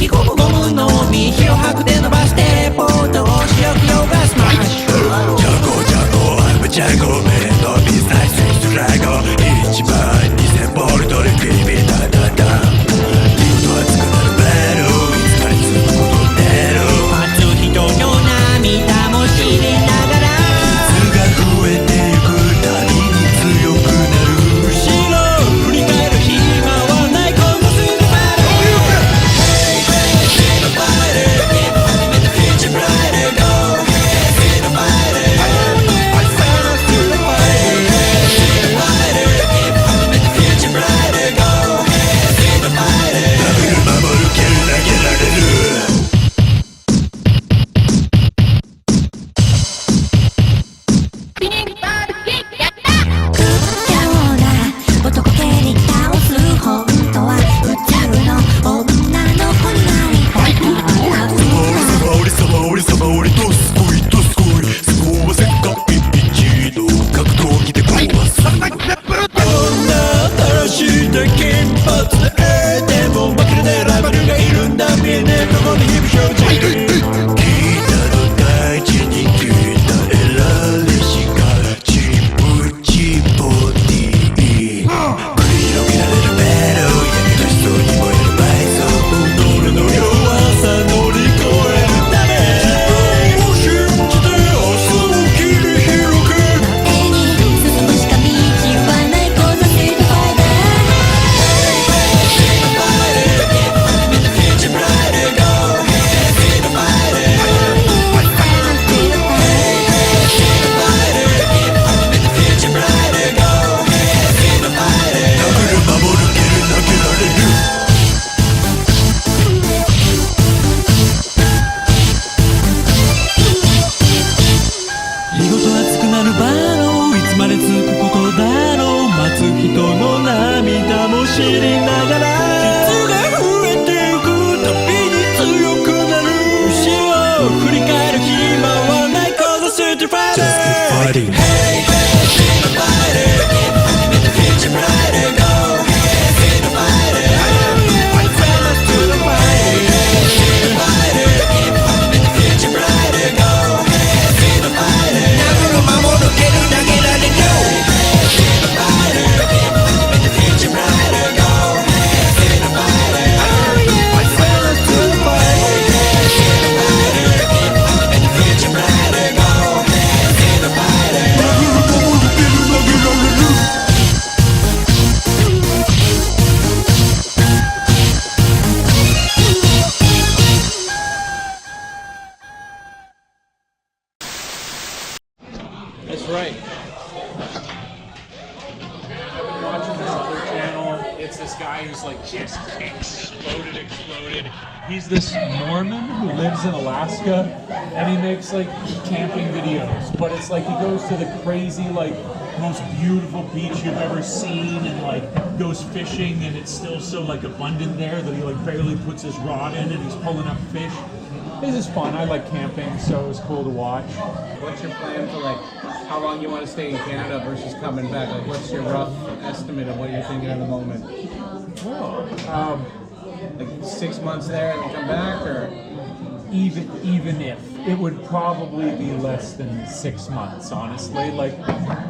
ゴムゴムのみ火を吐くで伸ばしてレポートを白くヨガスマッシュジャコジャコアムジャコメンドビスタイススラゴ1万2000ボルトでビリビリダダダリゴと熱くなるベルいつかに続くこと出る待つ人の涙も知りながら傷が増えてゆくたびに強くなる後ろ振り返る暇はないこのスーパーHe's this Mormon who lives in Alaska, and he makes like camping videos, but it's like he goes to the crazy, like most beautiful beach you've ever seen, and like goes fishing, and it's still so like abundant there that he like barely puts his rod in and he's pulling up fish. This is fun. I like camping, so it was cool to watch. What's your plan for like how long you want to stay in Canada versus coming back? Like, what's your rough estimate of what you're thinking at the moment? Well, like 6 months there and come back, or even if it would probably be less than 6 months, honestly. Like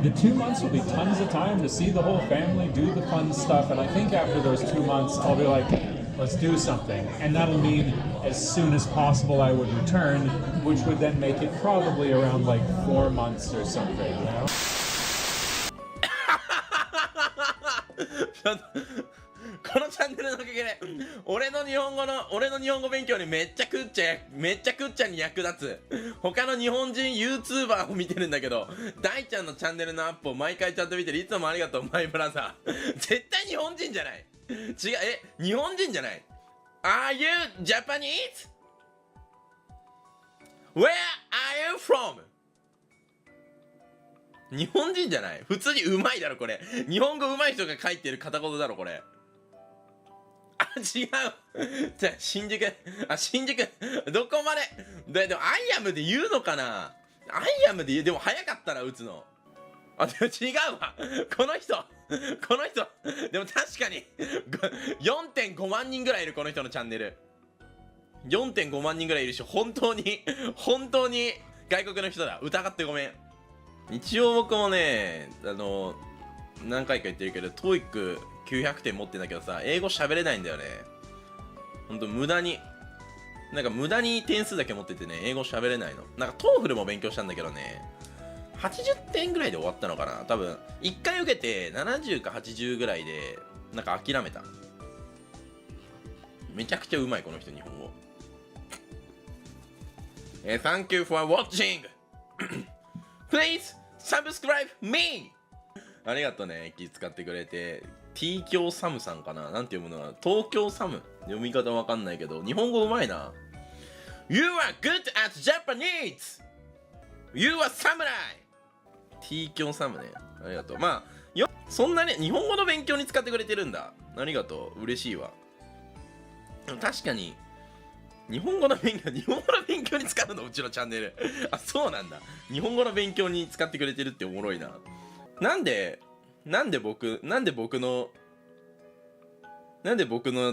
the 2 months will be tons of time to see the whole family, do the fun stuff, and I think after those 2 months I'll be like, let's do something, and that'll mean as soon as possible I would return, which would then make it probably around like 4 months or something, you know? このチャンネルのおかげで俺の日本語勉強にめっちゃくっちゃに役立つ他の日本人 YouTuber を見てるんだけど、大ちゃんのチャンネルのアップを毎回ちゃんと見てる。いつもありがとうマイブラザー。絶対日本人じゃない。違う、日本人じゃない。 Are you Japanese? Where are you from? 日本人じゃない。普通にうまいだろこれ。日本語うまい人が書いてる片言だろこれ。あ、違う。じゃあ新宿どこまででもアイアムで言うのかな。アイアムで言う。でも早かったな打つの。あ、でも違うわ。この人でも確かに 4.5 万人ぐらいいるこの人のチャンネル。4.5 万人ぐらいいるし、本当に外国の人だ。疑ってごめん。一応僕もね、何回か言ってるけど、TOEIC 900点持ってんだけどさ、英語喋れないんだよね。ほんと無駄に点数だけ持っててね、英語喋れないの。なんか TOEFL も勉強したんだけどね、80点ぐらいで終わったのかな多分。1回受けて70か80ぐらいで、なんか諦めた。めちゃくちゃうまい、この人、日本語。Thank you for watching! Please subscribe me! ありがとうね、気使ってくれて。TkyoSam さんかな、なんて読むのかな、TkyoSam。読み方わかんないけど、日本語うまいな。You are good at Japanese! You are samurai! TkyoSam ね。ありがとう。まあ、そんなね、日本語の勉強に使ってくれてるんだ。ありがとう。嬉しいわ。確かに、日本語の勉強に使うの、うちのチャンネル。あ、そうなんだ。日本語の勉強に使ってくれてるっておもろいな。なんで僕の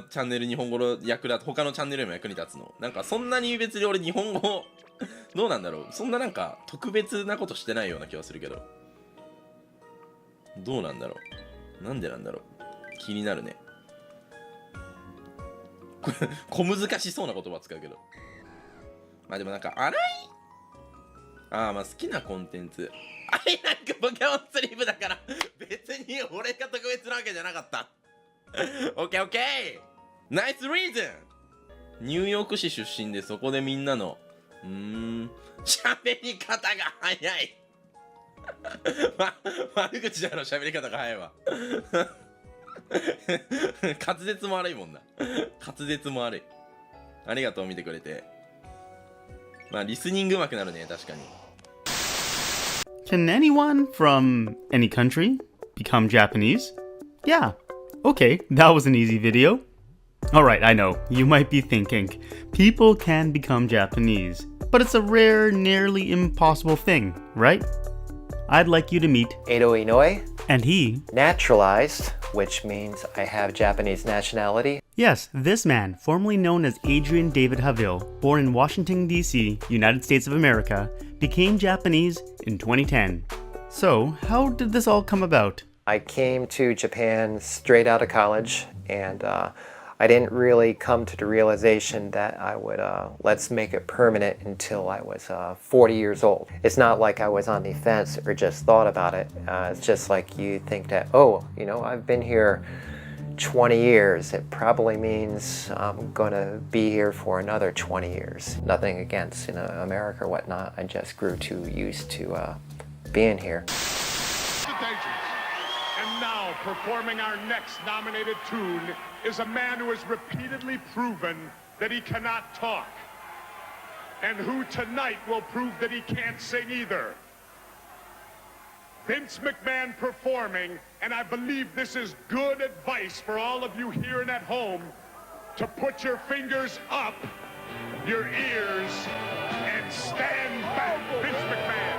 チャンネル日本語の他のチャンネルよりも役に立つの？なんかそんなに別に俺日本語、どうなんだろう。そんななんか特別なことしてないような気はするけど。どうなんだろう。なんでなんだろう。気になるね。小難しそうな言葉使うけど。まあでもなんかまあ好きなコンテンツ。なんかポケモンスリーブだから別に俺が特別なわけじゃなかった。オッケーオッケー。ナイスリーズン。ニューヨーク市出身で、そこでみんなの喋り方が早い。悪口だろ、喋り方が早いわ。滑舌も悪いもんな。滑舌も悪い。ありがとう、見てくれて。まあリスニング上手くなるね、確かに。Can anyone from any country become Japanese? Yeah. Okay, that was an easy video. Alright, I know, you might be thinking, people can become Japanese, but it's a rare, nearly impossible thing, right? I'd like you to meet Edo Inoue, and he naturalized, which means I have Japanese nationality. Yes, this man, formerly known as Adrian David Haville, born in Washington, D.C., United States of America, became Japanese in 2010. So, how did this all come about? I came to Japan straight out of college, and I didn't really come to the realization that I would let's make it permanent until I was 40 years old. It's not like I was on the fence or just thought about it. It's just like you think that, oh, you know, I've been here 20 years. It probably means I'm gonna be here for another 20 years. Nothing against, you know, America or whatnot. I just grew too used to being here. And now, performing our next nominated tune is a man who has repeatedly proven that he cannot talk, and who tonight will prove that he can't sing either. Vince McMahon performing, and I believe this is good advice for all of you here and at home, to put your fingers up your ears and stand back. Vince McMahon.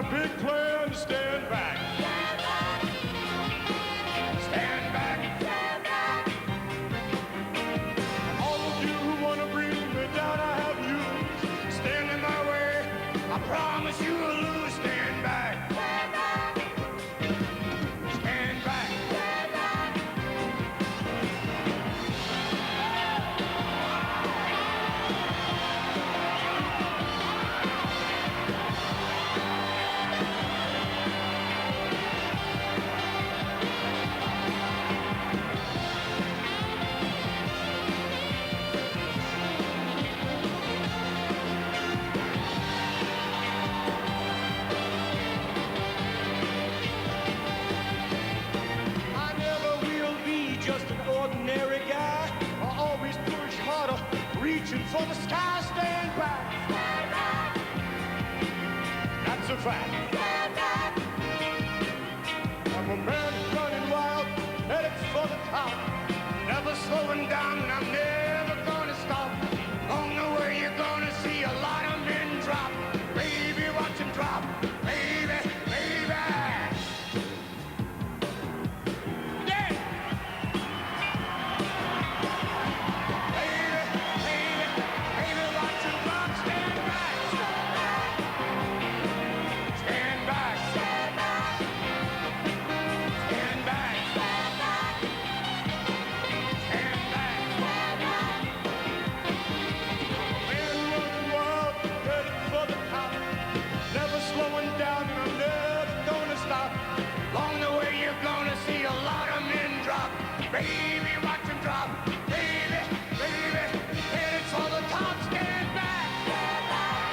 Big plan, stand back. Stand back. Stand back. track. I'm a man running wild, headed for the top. Never slowing down, and I'm never gonna stop. On the way, you're gonna see a lot of men drop. Baby, watch them drop. Baby, baby. Yeah. Baby, baby, baby, watch them drop. Stand back. Stand back. Stand back. Stand back. Stand back. Stand back. Man running wild, headed for the top. Never slowing down, and I'm never gonna stop. Along the way, you're gonna see a lot of men drop. Baby, watch them drop. Baby, baby, headed for the top. Stand back. Stand back.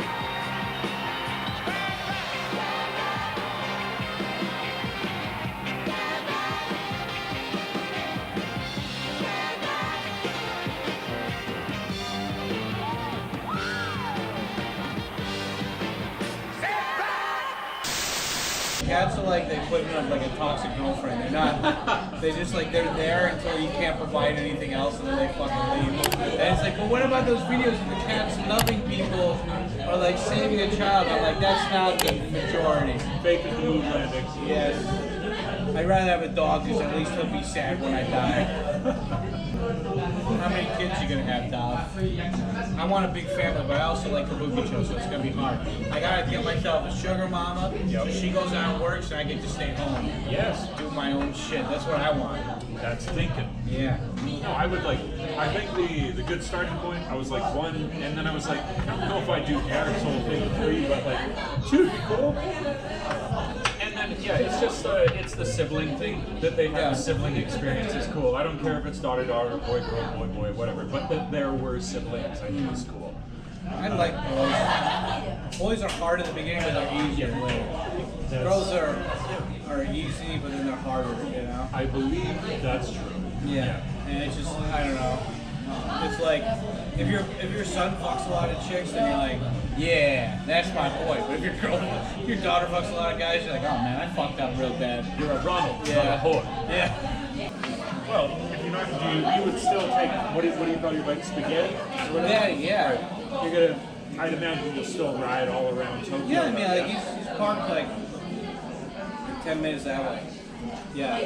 Stand back. Stand back. Stand back. Cats are like the equivalent of like a toxic girlfriend. They're not. They just like they're there until you can't provide anything else, and then they fucking leave. And it's like, but what about those videos of the cats loving people or like saving a child? I'm like, that's not the majority. Fake as the moon landing. Yes. I'd rather have a dog because at least he'll be sad when I die. How many kids you gonna have, Dom? I want a big family, but I also like kabuki-cho, so it's gonna be hard. I gotta get myself a sugar mama, so she goes out and works, and I get to stay home. Yes. Do my own shit. That's what I want. That's thinking. Yeah. No, I would like, I think the good starting point, I was like 1, and then I was like, I don't know if I do Eric's whole thing 3, but like 2 would be cool. And then, yeah, it's just, it's the sibling thing, that they have a sibling experience is cool. I don't care if it's daughter, boy, girl, boy, whatever, but that there were siblings, I think is cool. I like boys. Boys are hard at the beginning, but they're easier later. Girls are easy, but then they're harder, you know? I believe that's true. Yeah. And it's just, I don't know. It's like, if your son fucks a lot of chicks, then you're like, yeah, that's my boy. But if your daughter fucks a lot of guys, you're like, oh man, I fucked up real bad. You're a Ronald, Yeah. not a whore. Yeah. Well, if you're not, you would still take, what do you call your bike, spaghetti? Or whatever? Yeah. You're gonna, I'd imagine you'll still ride all around Tokyo. Yeah, I mean, like, he's parked like 10 minutes that way. Yeah.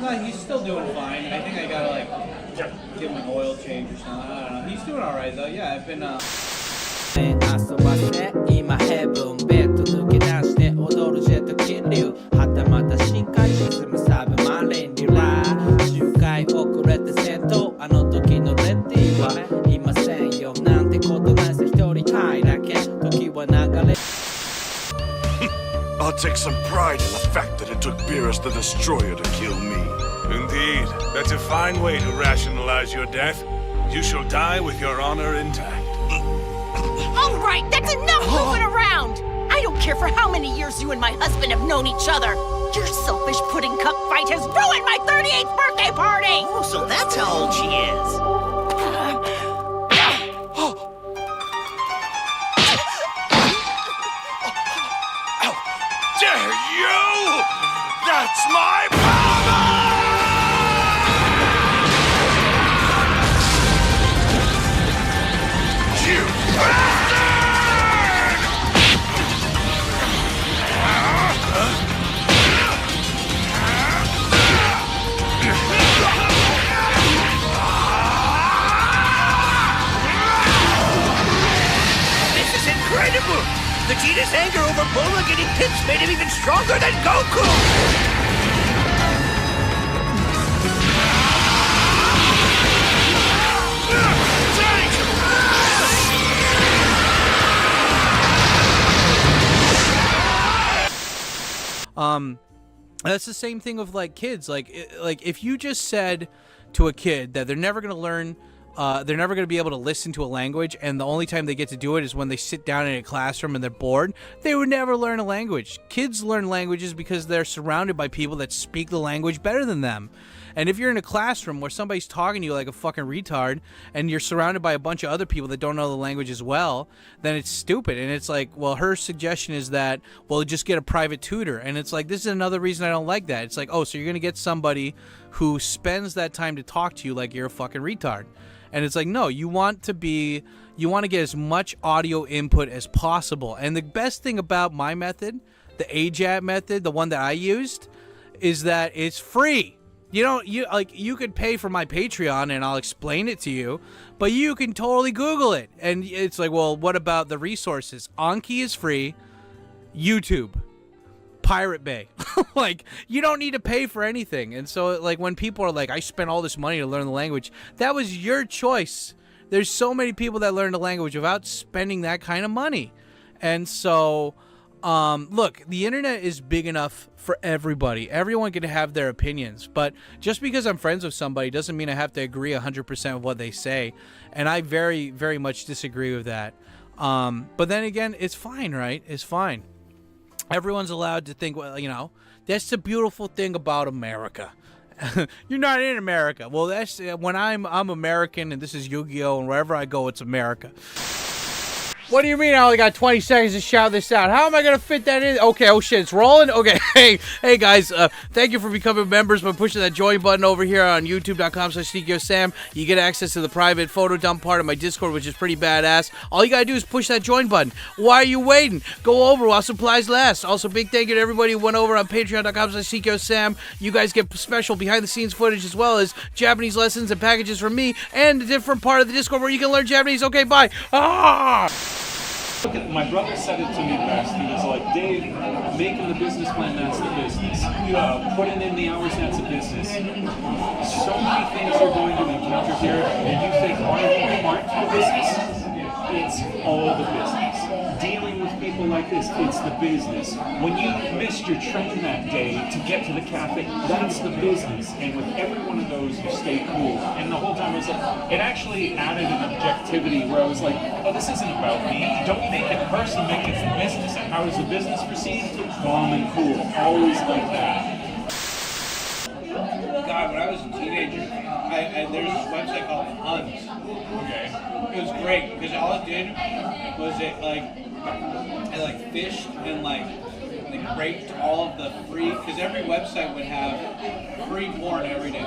No, he's still doing fine. I think I gotta like give him an oil change or something. I don't know. He's doing all right though. Yeah, I've been. 遊ばせ今ヘブンベッド抜け出して踊るジェット気流はたまた深海沈むサブマリンリラー周回遅れて戦闘あの時のレッディはいませんよなんてことないさ一人はいだけ時は流れ I'll take some pride in the fact that it took Beerus the Destroyer to kill me. Indeed. That's a fine way to rationalize your death. You shall die with your honor intact. All right, that's enough moving around! I don't care for how many years you and my husband have known each other. Your selfish pudding cup fight has ruined my 38th birthday party! Oh, so that's how old she is. Dare you! That's my power! You bastard! This is incredible! Vegeta's anger over Bulma getting tips made him even stronger than Goku! That's the same thing with like kids. Like if you just said to a kid that they're never gonna learn they're never going to be able to listen to a language, and the only time they get to do it is when they sit down in a classroom and they're bored. They would never learn a language. Kids learn languages because they're surrounded by people that speak the language better than them. And if you're in a classroom where somebody's talking to you like a fucking retard, and you're surrounded by a bunch of other people that don't know the language as well, then it's stupid. And it's like, well, her suggestion is that, well, just get a private tutor. And it's like, this is another reason I don't like that. It's like, oh, so you're going to get somebody who spends that time to talk to you like you're a fucking retard. And it's like, no, you want to get as much audio input as possible. And the best thing about my method, the AJATT method, the one that I used, is that it's free. You could pay for my Patreon and I'll explain it to you, but you can totally Google it. And it's like, well, what about the resources? Anki is free. YouTube, Pirate Bay. Like, you don't need to pay for anything. And so, like, when people are like, I spent all this money to learn the language, that was your choice. There's so many people that learn the language without spending that kind of money. And so, look, the internet is big enough for everybody. Everyone can have their opinions, but just because I'm friends with somebody doesn't mean I have to agree 100% with what they say. And I very, very much disagree with that. But then again, it's fine, right? It's fine. Everyone's allowed to think, well, that's the beautiful thing about America. You're not in America. Well, that's when I'm American, and this is Yu-Gi-Oh, and wherever I go, it's America. What do you mean I only got 20 seconds to shout this out? How am I going to fit that in? Okay, oh shit, it's rolling? Okay, hey guys, thank you for becoming members by pushing that join button over here on youtube.com/TkyoSam. You get access to the private photo dump part of my Discord, which is pretty badass. All you got to do is push that join button. Why are you waiting? Go over while supplies last. Also, big thank you to everybody who went over on patreon.com/TkyoSam. You guys get special behind-the-scenes footage as well as Japanese lessons and packages from me and a different part of the Discord where you can learn Japanese. Okay, bye. My brother said it to me best. He was like, Dave, making the business plan, that's the business. Putting in the hours, that's a business. So many things you're going to encounter here, and you think, aren't the business? It's all the business. Dealing with people like this, it's the business. When you missed your train that day to get to the cafe, that's the business. And with every one of those, you stay cool. And the whole time I was like, it actually added an objectivity where I was like, oh, this isn't about me. Don't make it personal, make it the business. And how does the business proceed? Calm and cool. Always like that. God, when I was a teenager, there's this website called Huns. Okay. It was great because all it did was it fished and raped all of the free, because every website would have free porn every day,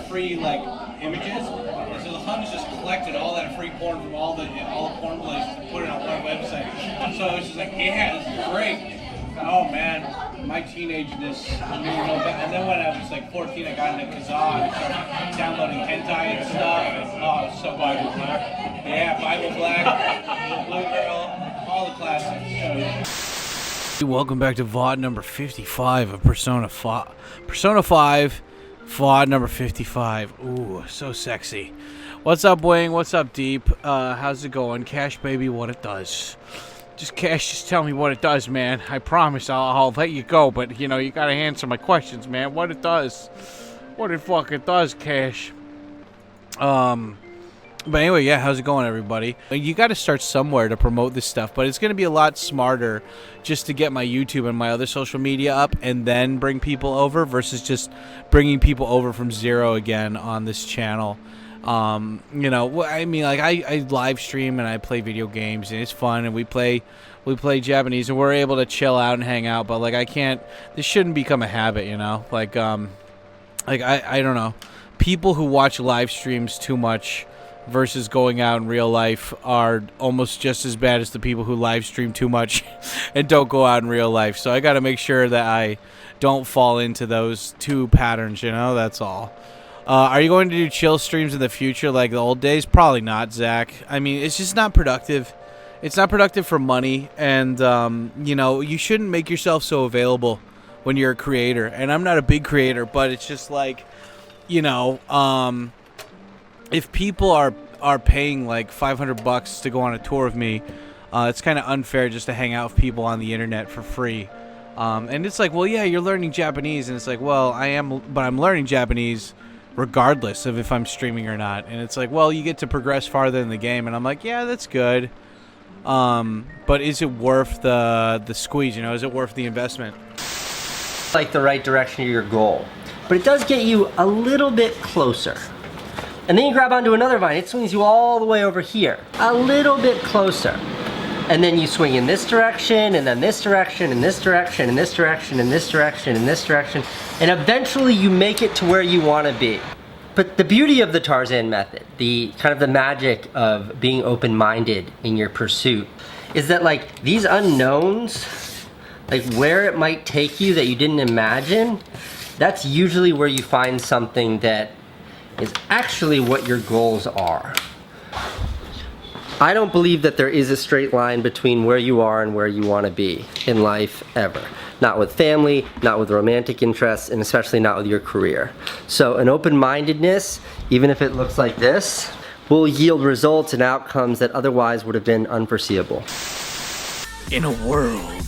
free images. And so the Huns just collected all that free porn from all the porn places and put it on one website. So it was just yeah, this is great. Oh man, my teenagerness, and then when I was 14, I got into Kazaa and started downloading hentai and stuff, and oh, it's so Bible Black. Yeah, Bible Black, Blue Girl, all the classics. Welcome back to VOD number 55 of Persona 5. Persona 5, VOD number 55. Ooh, so sexy. What's up, Wing? What's up, Deep? How's it going? Cash, baby, what it does. Just tell me what it does, man. I promise I'll let you go, but, you gotta answer my questions, man. What it does. What it fucking does, Cash. But anyway, yeah, how's it going, everybody? You gotta start somewhere to promote this stuff, but it's gonna be a lot smarter just to get my YouTube and my other social media up and then bring people over versus just bringing people over from zero again on this channel. I live stream and I play video games and it's fun and we play Japanese and we're able to chill out and hang out, but I can't, this shouldn't become a habit, I don't know. People who watch live streams too much versus going out in real life are almost just as bad as the people who live stream too much and don't go out in real life. So I got to make sure that I don't fall into those two patterns, that's all. Are you going to do chill streams in the future like the old days? Probably not, Zach. I mean, it's just not productive. It's not productive for money, and, you shouldn't make yourself so available when you're a creator. And I'm not a big creator, but it's just if people are paying $500 to go on a tour with me, it's kind of unfair just to hang out with people on the internet for free. And it's well, yeah, you're learning Japanese, and it's well, I am, but I'm learning Japanese regardless of if I'm streaming or not. And it's like, well, you get to progress farther in the game, and I'm like, yeah, that's good. But is it worth the squeeze? You know, is it worth the investment? Like the right direction of your goal, but it does get you a little bit closer. And then you grab onto another vine, it swings you all the way over here, a little bit closer. And then you swing in this direction, and then this direction, and this direction, and this direction, and this direction, and this direction, and eventually you make it to where you want to be. But the beauty of the Tarzan method, the kind of the magic of being open-minded in your pursuit, is that like these unknowns, like where it might take you that you didn't imagine, that's usually where you find something that is actually what your goals are. I don't believe that there is a straight line between where you are and where you want to be in life ever. Not with family, not with romantic interests, and especially not with your career. So an open-mindedness, even if it looks like this, will yield results and outcomes that otherwise would have been unforeseeable. In a world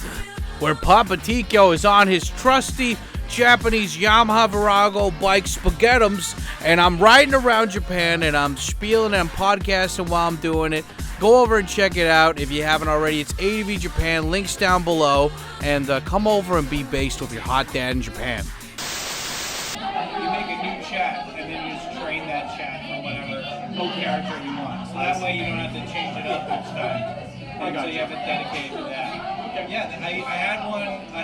where Papa Tikyo is on his trusty Japanese Yamaha Virago bike spaghettums, and I'm riding around Japan, and I'm spieling and I'm podcasting while I'm doing it. Go over and check it out if you haven't already. It's ADV Japan, links down below, and come over and be based with your hot dad in Japan. You make a new chat, and then you just train that chat for whatever character you want. So that way you don't have to change it up each time. So you have it dedicated to that. Yeah, I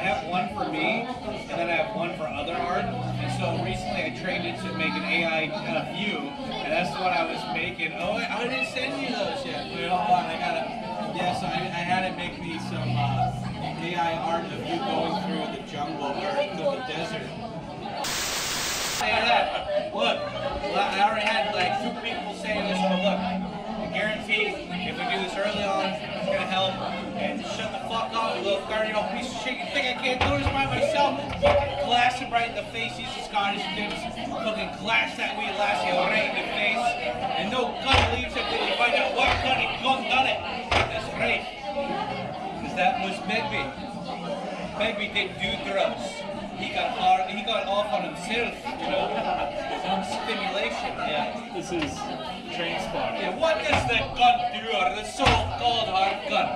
have one for me, and then I have one for other art. And so recently I trained it to make an AI view, and that's what I was making. Oh, I didn't send you those yet. Wait, hold on, I gotta. Yeah, so I had it make me some AI art of you going through the jungle or through the desert. Say that. Look, I already had like 2 people saying this, but look, I guarantee if we do this early on, it's gonna help. And shut the fuck up, you little 30-year-old piece of shit. You think I can't do this by myself? Glass him right in the face. He's a Scottish dude. Fucking glass that wee lassie right in the face. And no gun leaves him till you find out what gun he done it. That's right. Because that was Begbie. Begbie didn't do drugs. He got off on himself, you know, his own stimulation. Yeah. This is train spot. Yeah, what does the gun do? The so-called hard gun.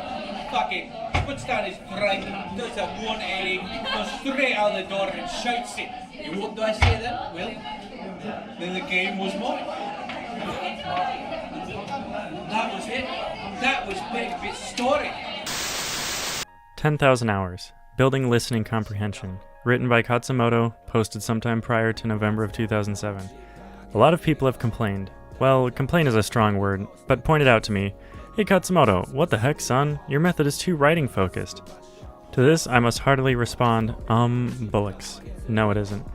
Fucking puts down his drink, does a 180, goes straight out the door and shouts it. And what do I say then? Well, then the game was mine. That was it. That was Begbie's story. 10,000 Hours. Building Listening Comprehension. Written by Katsumoto, posted sometime prior to November of 2007. A lot of people have complained. Well, complain is a strong word, but pointed out to me, "Hey Katsumoto, what the heck, son? Your method is too writing focused." To this, I must heartily respond, bullocks. No, it isn't.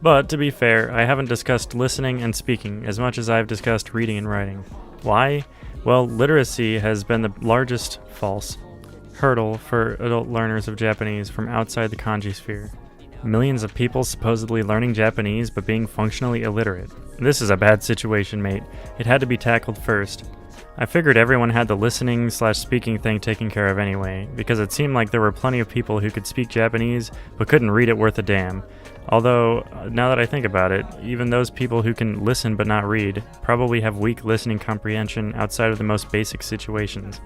But, to be fair, I haven't discussed listening and speaking as much as I've discussed reading and writing. Why? Well, literacy has been the largest, false, hurdle for adult learners of Japanese from outside the kanji sphere. Millions of people supposedly learning Japanese but being functionally illiterate. This is a bad situation, mate. It had to be tackled first. I figured everyone had the listening/speaking thing taken care of anyway, because it seemed like there were plenty of people who could speak Japanese but couldn't read it worth a damn. Although, now that I think about it, even those people who can listen but not read probably have weak listening comprehension outside of the most basic situations.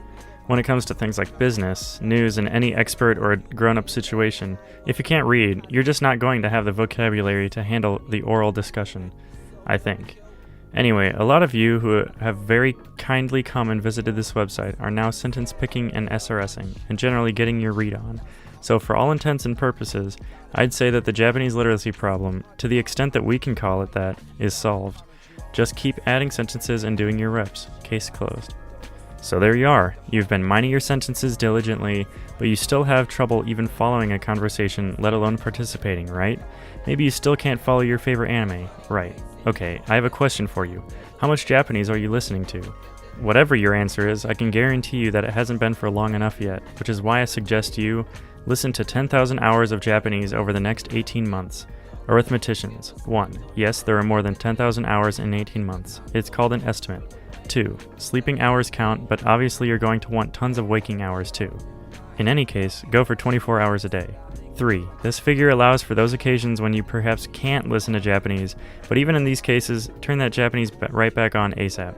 When it comes to things like business, news, and any expert or grown-up situation, if you can't read, you're just not going to have the vocabulary to handle the oral discussion, I think. Anyway, a lot of you who have very kindly come and visited this website are now sentence picking and SRSing, and generally getting your read on. So for all intents and purposes, I'd say that the Japanese literacy problem, to the extent that we can call it that, is solved. Just keep adding sentences and doing your reps. Case closed. So there you are. You've been mining your sentences diligently, but you still have trouble even following a conversation, let alone participating, right? Maybe you still can't follow your favorite anime, right? Okay, I have a question for you. How much Japanese are you listening to? Whatever your answer is, I can guarantee you that it hasn't been for long enough yet, which is why I suggest you listen to 10,000 hours of Japanese over the next 18 months. Arithmeticians. 1. Yes, there are more than 10,000 hours in 18 months. It's called an estimate. 2. Sleeping hours count, but obviously you're going to want tons of waking hours too. In any case, go for 24 hours a day. 3. This figure allows for those occasions when you perhaps can't listen to Japanese, but even in these cases, turn that Japanese right back on ASAP.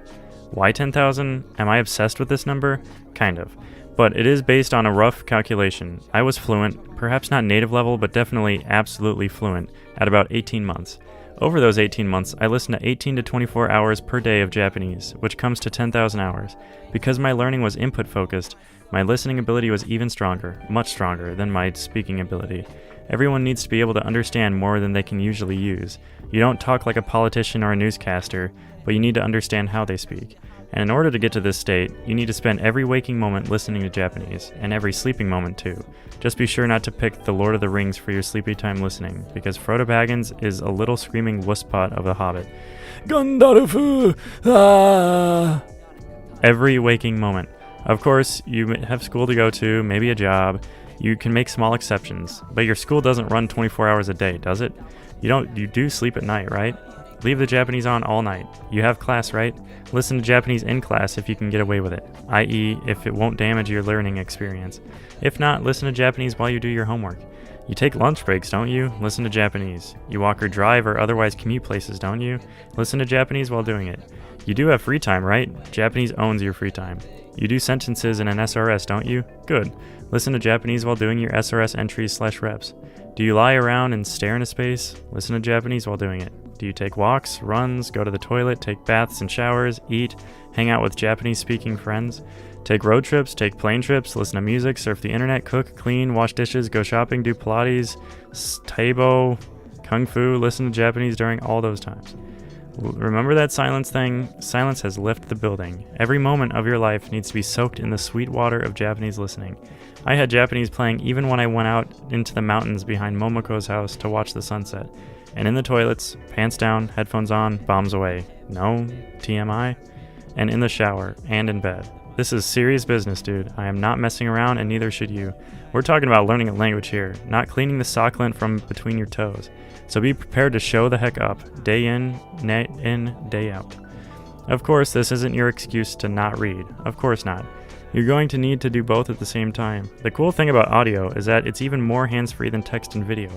Why 10,000? Am I obsessed with this number? Kind of. But it is based on a rough calculation. I was fluent, perhaps not native level, but definitely absolutely fluent, at about 18 months. Over those 18 months, I listened to 18 to 24 hours per day of Japanese, which comes to 10,000 hours. Because my learning was input focused, my listening ability was even stronger, much stronger than my speaking ability. Everyone needs to be able to understand more than they can usually use. You don't talk like a politician or a newscaster, but you need to understand how they speak. And in order to get to this state, you need to spend every waking moment listening to Japanese, and every sleeping moment too. Just be sure not to pick The Lord of the Rings for your sleepy time listening, because Frodo Baggins is a little screaming wusspot of a hobbit. Gandalf! Ah! Every waking moment. Of course, you have school to go to, maybe a job. You can make small exceptions, but your school doesn't run 24 hours a day, does it? You do sleep at night, right? Leave the Japanese on all night. You have class, right? Listen to Japanese in class if you can get away with it, i.e. if it won't damage your learning experience. If not, listen to Japanese while you do your homework. You take lunch breaks, don't you? Listen to Japanese. You walk or drive or otherwise commute places, don't you? Listen to Japanese while doing it. You do have free time, right? Japanese owns your free time. You do sentences in an SRS, don't you? Good. Listen to Japanese while doing your SRS entries/reps. Do you lie around and stare into space? Listen to Japanese while doing it. Do you take walks, runs, go to the toilet, take baths and showers, eat, hang out with Japanese-speaking friends? Take road trips, take plane trips, listen to music, surf the internet, cook, clean, wash dishes, go shopping, do Pilates, Taibo, Kung Fu, listen to Japanese during all those times. Remember that silence thing? Silence has lifted the building. Every moment of your life needs to be soaked in the sweet water of Japanese listening. I had Japanese playing even when I went out into the mountains behind Momoko's house to watch the sunset. And in the toilets, pants down, headphones on, bombs away. No TMI. And in the shower, and in bed. This is serious business, dude. I am not messing around, and neither should you. We're talking about learning a language here, not cleaning the sock lint from between your toes. So be prepared to show the heck up, day in, day out. Of course, this isn't your excuse to not read. Of course not. You're going to need to do both at the same time. The cool thing about audio is that it's even more hands-free than text and video.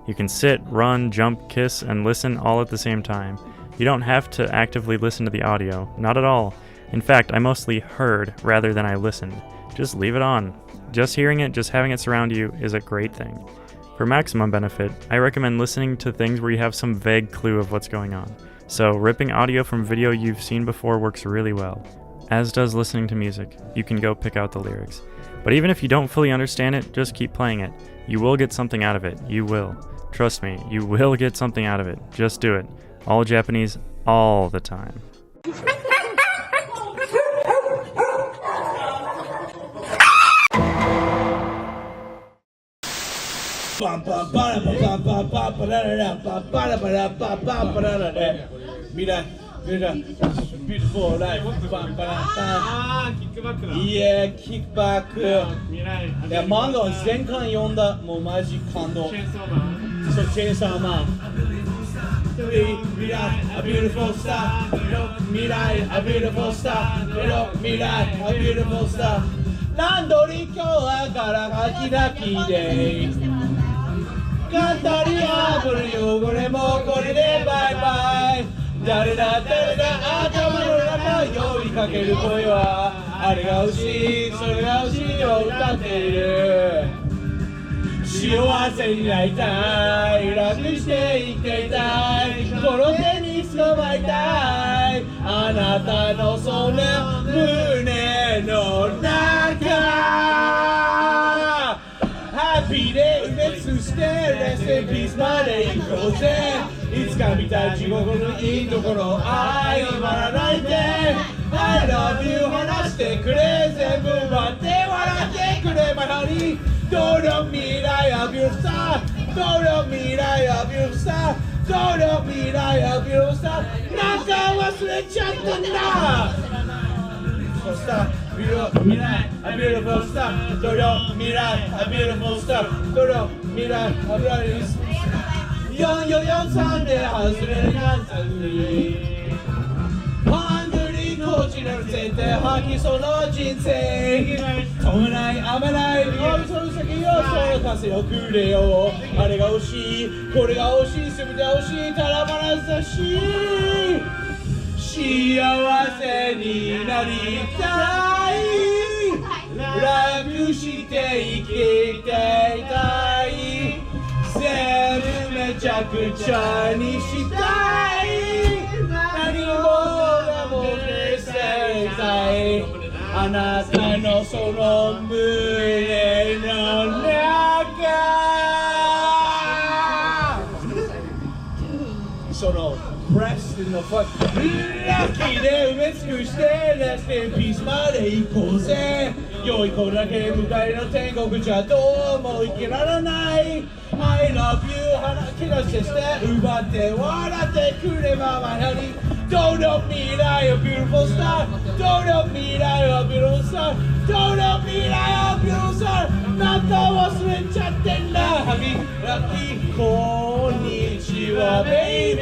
You can sit, run, jump, kiss, and listen all at the same time. You don't have to actively listen to the audio. Not at all. In fact, I mostly heard rather than I listened. Just leave it on. Just hearing it, just having it surround you is a great thing. For maximum benefit, I recommend listening to things where you have some vague clue of what's going on. So ripping audio from video you've seen before works really well. As does listening to music. You can go pick out the lyrics. But even if you don't fully understand it, just keep playing it. You will get something out of it. You will. Trust me, you will get something out of it. Just do it. All Japanese, all the time. Beautiful life. Yeah, kickback. いや、漫画は全巻読んだ。もうマジ感動。そう、チェーンサーマン。未来、a beautiful star。未来、a beautiful star。未来、a beautiful star。ランドリー今日は柄がキラキで。簡単に破る汚れもこれでバイバイ。誰だ頭の中呼びかける声はあれが欲しいそれが欲しいを歌っている幸せになりたい楽して生きていたいこの手に捕まりたいあなたのそんな胸の中ハッピーで埋め尽くしてレステピースまで行こうぜいつか見た地獄のいいところ愛を笑わないで I love you 話してくれ全部待って笑ってくれ My honey どの未来 of your star どの未来 of your star どの未来 of your star なんか忘れちゃったんだそしたら 未来 a beautiful star どの未来 a beautiful star どの未来 a beautiful star 4443で外れるなんてハングリーコーチの絶対吐きそうの人生飛ばない甘ないその先よその風をくれよあれが欲しいこれが欲しい全て欲しいただまらしい幸せになりたい楽して生きていたい全部めちゃくちゃにしたい何もがもけせたいあなたのその胸の中そのPressed in the fuck ラッキーで埋め尽くして Rest in peace まで行こうぜ良い子だけ向かいの天国じゃどうも生きられない I love you 鼻切らして奪って笑ってくれママよりDon't know me like a beautiful star Don't know me like a beautiful star Don't know me like a beautiful star なんか忘れちゃってんだハビラッキーこんにちはベイベ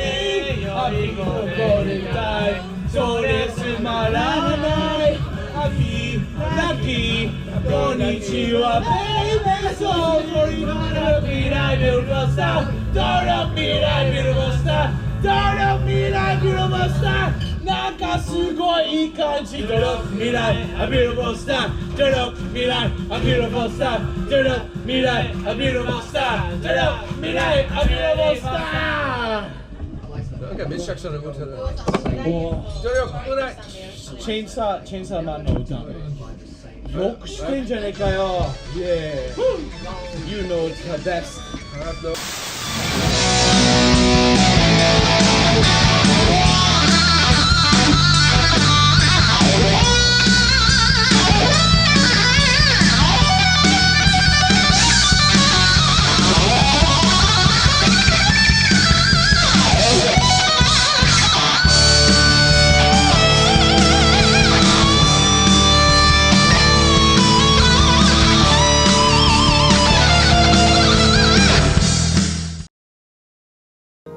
ーハビここでたいそれつまらないハビラッキーこんにちはベイベーそうこれDon't know me like a beautiful star Don't know me like a beautiful star Don't know me like a beautiful star なんかすごいいい感じ Don't know me like a beautiful star Don't know me like a beautiful star Don't know me like a beautiful star Don't know me like a beautiful star なんかめちゃくちゃな歌だよチェーンサーマンの歌よくしてんじゃねえかよ Yeah You know it's the best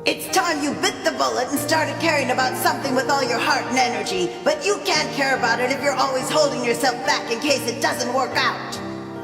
It's time you bit the bullet and started caring about something with all your heart and energy. But you can't care about it if you're always holding yourself back in case it doesn't work out.